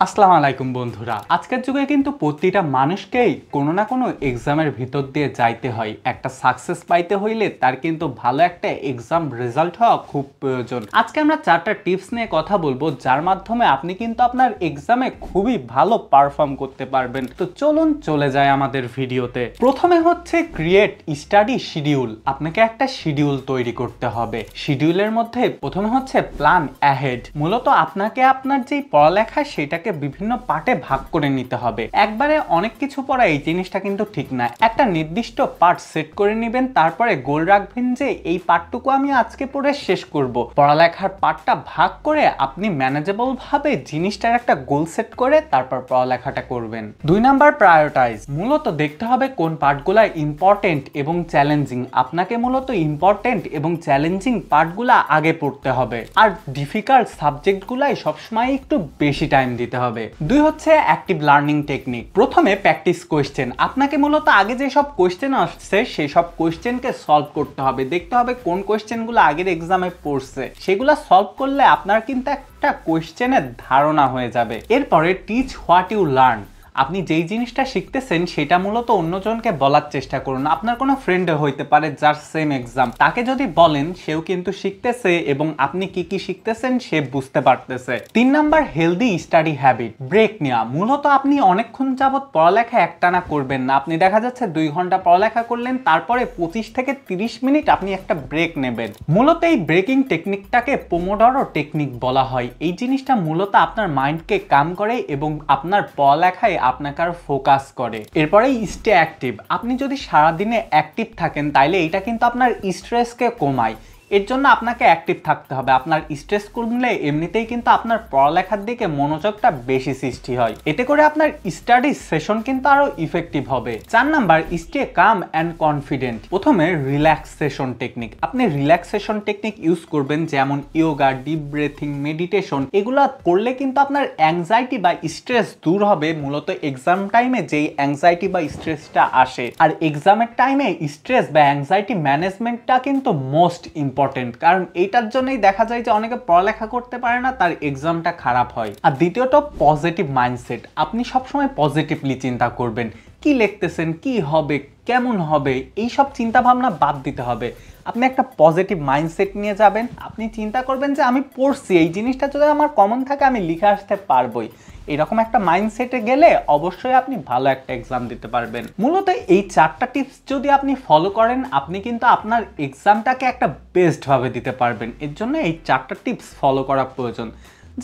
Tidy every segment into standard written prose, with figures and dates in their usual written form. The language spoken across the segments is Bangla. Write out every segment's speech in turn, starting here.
আসসালামু আলাইকুম বন্ধুরা, আজকের যুগে কিন্তু প্রতিটা মানুষকেই কোনো না কোনো এক্সামের ভিতর দিয়ে যাইতে হয়। একটা সাকসেস পাইতে হইলে তার কিন্তু ভালো একটা এক্সাম রেজাল্ট হওয়া খুব প্রয়োজন। আজকে আমরা 4টা টিপস নিয়ে কথা বলবো, যার মাধ্যমে আপনি কিন্তু আপনার এক্সামে খুবই ভালো পারফর্ম করতে পারবেন। তো চলুন চলে যায় আমাদের ভিডিওতে। প্রথমে হচ্ছে ক্রিয়েট স্টাডি শিডিউল। আপনাকে একটা শিডিউল তৈরি করতে হবে। শিডিউলের মধ্যে প্রথমে হচ্ছে প্ল্যান অ্যাহেড। মূলত আপনাকে আপনার যেই পড়ালেখা সেটা বিভিন্ন পার্টে ভাগ করে নিতে হবে। একবারে অনেক কিছু পড়া এই জিনিসটা কিন্তু ঠিক না। একটা নির্দিষ্ট পার্ট সেট করে নেবেন, তারপরে গোল রাখবেন যে এই পার্টটুকু আমি আজকে পড়ে শেষ করব। পড়ালেখার পার্টটা ভাগ করে আপনি ম্যানেজেবল ভাবে জিনিসটার একটা গোল সেট করে তারপর পড়ালেখাটা করবেন। 2 নাম্বার প্রায়োরিটাইজ। মূলত দেখতে হবে কোন পার্টগুলা ইম্পর্টেন্ট এবং চ্যালেঞ্জিং। আপনাকে মূলত ইম্পর্টেন্ট এবং চ্যালেঞ্জিং পার্টগুলা আগে পড়তে হবে, আর ডিফিকাল্ট সাবজেক্টগুলাই সবসময় একটু বেশি টাইম দিতে হবে। 2 হচ্ছে অ্যাক্টিভ লার্নিং টেকনিক। প্রথমে প্র্যাকটিস কোয়েশ্চেন। আপনাকে মূলত আগে যে সব কোয়েশ্চেন আসছে সেই সব কোয়েশ্চেনকে সলভ করতে হবে। দেখতে হবে কোন কোয়েশ্চেনগুলো আগের এক্সামে পড়ছে, সেগুলো সলভ করলে আপনার কিন্তু একটা কোয়েশ্চেনের ধারণা হয়ে যাবে। এরপরে টিচ হোয়াট ইউ লার্ন। আপনি যেই জিনিসটা শিখতেছেন সেটা মূলত অন্যজনকে বলার চেষ্টা করুন। আপনার কোনো ফ্রেন্ড হইতে পারে যার সেম এক্সাম, তাকে যদি বলেন সেও কিন্তু শিখতেছে এবং আপনি কি কি শিখতেছেন সে বুঝতে পারতেছে। 3 number healthy study habit. Break নেওয়া। মূলত আপনি অনেকক্ষণ যাবত পড়ালেখা একটানা করবেন না। আপনি দেখা যাচ্ছে 2 ঘন্টা পড়ালেখা করলেন, তারপরে 25 থেকে 30 মিনিট আপনি একটা ব্রেক নেবেন। মূলত এই ব্রেকিং টেকনিকটাকে পোমোডোরো টেকনিক বলা হয়। এই জিনিসটা মূলত আপনার মাইন্ডকে কাম করে এবং আপনার পড়ালেখায় আপনাকে আর ফোকাস করে। এরপরে স্টে অ্যাক্টিভ। আপনি যদি সারাদিনে অ্যাক্টিভ থাকেন তাইলে এটা কিন্তু আপনার স্ট্রেসকে কমায়। এর জন্য আপনাকে অ্যাক্টিভ থাকতে হবে। আপনার স্ট্রেস কমলে এমনিতেই কিন্তু আপনার পড়ালেখার দিকে মনোযোগটা বেশি সৃষ্টি হয়। এতে করে আপনার স্টাডি সেশন কিন্তু আরো ইফেক্টিভ হবে। 4 number stay calm and confident. প্রথমে রিল্যাক্সেশন টেকনিক। আপনি রিল্যাক্সেশন টেকনিক ইউজ করবেন, যেমন ইয়োগা, ডিপ ব্রেথিং, মেডিটেশন। এগুলো করলে কিন্তু আপনার অ্যাংজাইটি বা স্ট্রেস দূর হবে। মূলত এক্সাম টাইমে যেই অ্যাংজাইটি বা স্ট্রেসটা আসে, আর এক্সামের টাইমে স্ট্রেস বা অ্যাংজাইটি ম্যানেজমেন্টটা কিন্তু মোস্ট ইম্পর্টেন্ট। কারণ এইটার জন্যই দেখা যায় যে অনেকে পড়ালেখা করতে পারে না, তার এক্সামটা খারাপ হয়। আর দ্বিতীয়ত পজিটিভ মাইন্ডসেট। আপনি সবসময় পজিটিভলি চিন্তা করবেন। কি লিখতেছেন, কি হবে, কেমন হবে, এই সব চিন্তা ভাবনা বাদ দিতে হবে। আপনি একটা পজিটিভ মাইন্ডসেট নিয়ে যাবেন। আপনি চিন্তা করবেন যে আমি পড়ছি, এই জিনিসটা যদি আমার কমন থাকে আমি লিখে আসতে পারবোই। এরকম একটা মাইন্ডসেটে গেলে অবশ্যই আপনি ভালো একটা এক্সাম দিতে পারবেন। মূলত এই 4টা টিপস যদি আপনি ফলো করেন, আপনি কিন্তু আপনার এক্সামটাকে একটা বেস্ট ভাবে দিতে পারবেন। এর জন্য এই 4টা টিপস ফলো করা প্রয়োজন।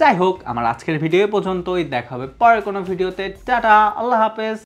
যাই হোক, আমার আজকের ভিডিও পর্যন্তই। দেখা হবে পরের কোনো ভিডিওতে। টাটা, আল্লাহ হাফেজ।